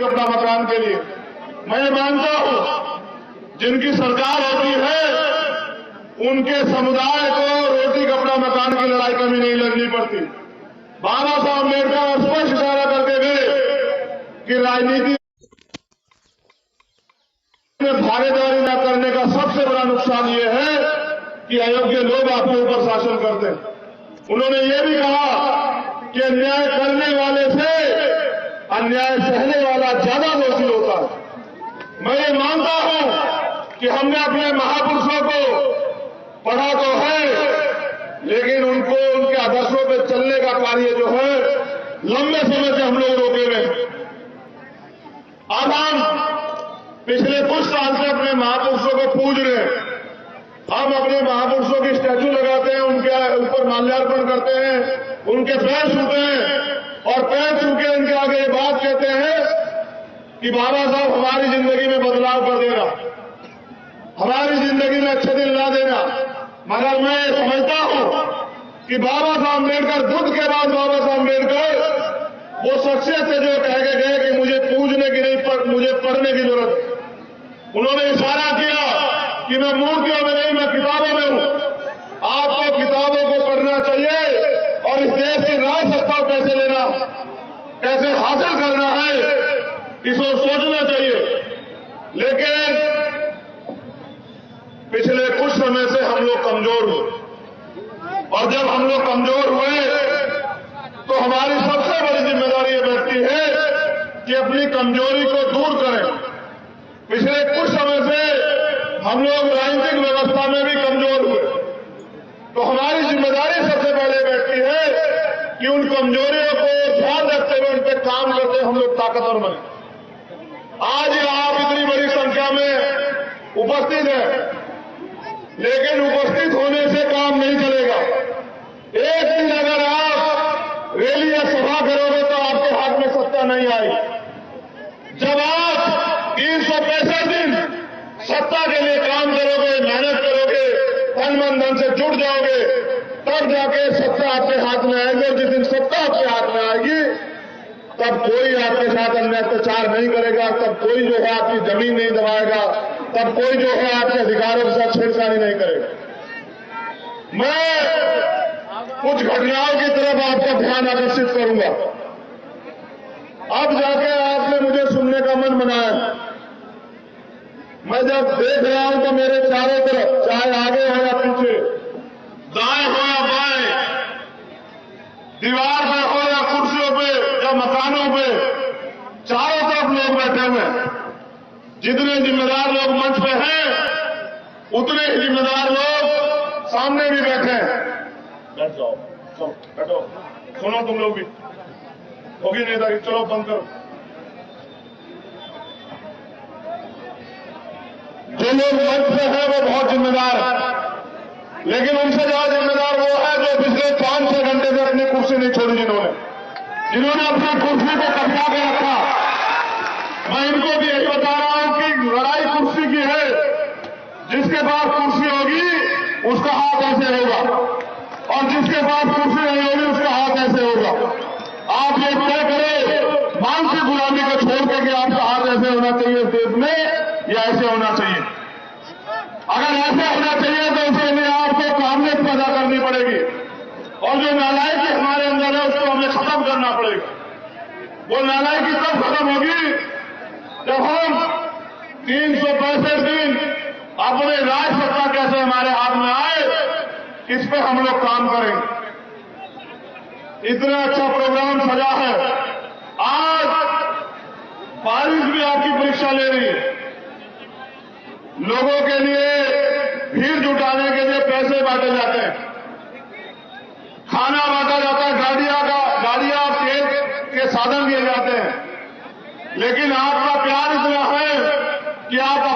कपड़ा मकान के लिए। मैं मानता हूं जिनकी सरकार होती है उनके समुदाय को रोटी कपड़ा मकान की लड़ाई कभी नहीं लड़नी पड़ती। बाबा साहब अम्बेडकर स्पष्ट इशारा करते गए कि राजनीति में भागीदारी न करने का सबसे बड़ा नुकसान ये है कि अयोग्य लोग आपके ऊपर शासन करते हैं। उन्होंने ये भी कहा कि अन्याय करने वाले से अन्याय सहने वाला ज्यादा दोषी होता है। मैं ये मानता हूं कि हमने अपने महापुरुषों को पढ़ा तो है, लेकिन उनको उनके आदर्शों पर चलने का कार्य जो है लंबे समय से हम लोग रोके हुए हैं। अब हम पिछले कुछ साल से अपने महापुरुषों को पूज रहे हैं। हम अपने महापुरुषों की स्टैचू लगाते हैं, उनके ऊपर माल्यार्पण करते हैं, उनके पैर छूते हैं और पैर छू के उनके आगे ये बात कहते हैं कि बाबा साहब हमारी जिंदगी में बदलाव कर देना, हमारी जिंदगी में अच्छे दिन ला देना। मगर मैं समझता हूं कि बाबा साहब अम्बेडकर, बुद्ध के बाद बाबा साहब अम्बेडकर वो शख्सियत है जो कह के गए कि मुझे पूजने की नहीं, मुझे पढ़ने की जरूरत है। उन्होंने इशारा किया कि मैं मूर्तियों में नहीं, मैं किताबों में हूं। आपको किताबों को पढ़ना चाहिए और इस देश की राज सत्ता कैसे लेना, कैसे हासिल करना है, इसको सोचना चाहिए। लेकिन पिछले कुछ समय से हम लोग कमजोर हुए और जब हम लोग कमजोर हुए तो हमारी सबसे बड़ी जिम्मेदारी ये बैठती है कि अपनी कमजोरी को दूर करें। पिछले कुछ समय से हम लोग राजनीतिक व्यवस्था में भी कमजोर हुए, तो हमारी जिम्मेदारी सबसे पहले बैठती है कि उन कमजोरियों को ध्यान रखते हुए उन पर काम करते हम लोग ताकतवर बने। आज आप इतनी बड़ी संख्या में उपस्थित हैं, लेकिन उपस्थित होने से काम नहीं चलेगा। एक दिन अगर आप रैली या सभा करोगे तो आपके हाथ में सत्ता नहीं आएगी। जब आप 365 दिन सत्ता के लिए काम करोगे, मेहनत करोगे, तन मन धन से जुट जाओगे, तब जाके सत्ता आपके हाथ में आएगी। और जिस दिन सत्ता आपके हाथ में आएगी तब कोई आपके साथ अन्य अत्याचार नहीं करेगा, तब कोई जो है आपकी जमीन नहीं दबाएगा, तब कोई जो है आपके अधिकारों के साथ छेड़छाड़ी नहीं करेगा। मैं कुछ घटनाओं की तरफ आपका ध्यान आकर्षित करूंगा। अब जाके आपने मुझे सुनने का मन बनाया। मैं जब देख रहा हूं तो मेरे चारों तरफ, चाहे आगे हो या पीछे, दाएं हो या बाएं, दीवार पर हो या कुर्सियों पे या मकानों पे, चारों तरफ लोग बैठे हुए हैं। जितने जिम्मेदार लोग मंच पे हैं उतने ही जिम्मेदार लोग सामने भी बैठे हैं। बैठ जाओ, चलो बैठो, सुनो तुम लोग भी, होगी नेतागिरी, चलो बंद करो। जो लोग मंच पे हैं वो बहुत जिम्मेदार है, लेकिन उनसे ज्यादा जिम्मेदार वो है जो पिछले 5-6 घंटे से अपनी कुर्सी नहीं छोड़ी, जिन्होंने अपनी कुर्सी को कब्जा के रखा। मैं इनको भी यही बता रहा हूं कि लड़ाई कुर्सी की है। जिसके पास कुर्सी होगी उसका हाथ ऐसे होगा और जिसके पास कुर्सी नहीं होगी उसका हाथ ऐसे होगा। आप ये तय करें मानसिक गुलामी को छोड़ के कि आपका हाथ ऐसे होना चाहिए इस देश में या ऐसे होना चाहिए। अगर ऐसे होना चाहिए तो उसके लिए आपको काबिलियत पैदा करनी पड़ेगी और जो नालायकी हमारे अंदर है उसको हमें खत्म करना पड़ेगा। वो नालायकी तब खत्म होगी जब हम 365 दिन अपने राज सत्ता कैसे हमारे हाथ में आए इस पे हम लोग काम करेंगे। इतना अच्छा प्रोग्राम सजा है। आज बारिश भी आपकी परीक्षा ले रही है। लोगों के लिए भीड़ जुटाने के लिए पैसे बांटे जाते हैं, खाना बांटा जाता है, गाड़ियां तेल के साधन दिए जाते हैं, लेकिन आपका प्यार इतना है कि आप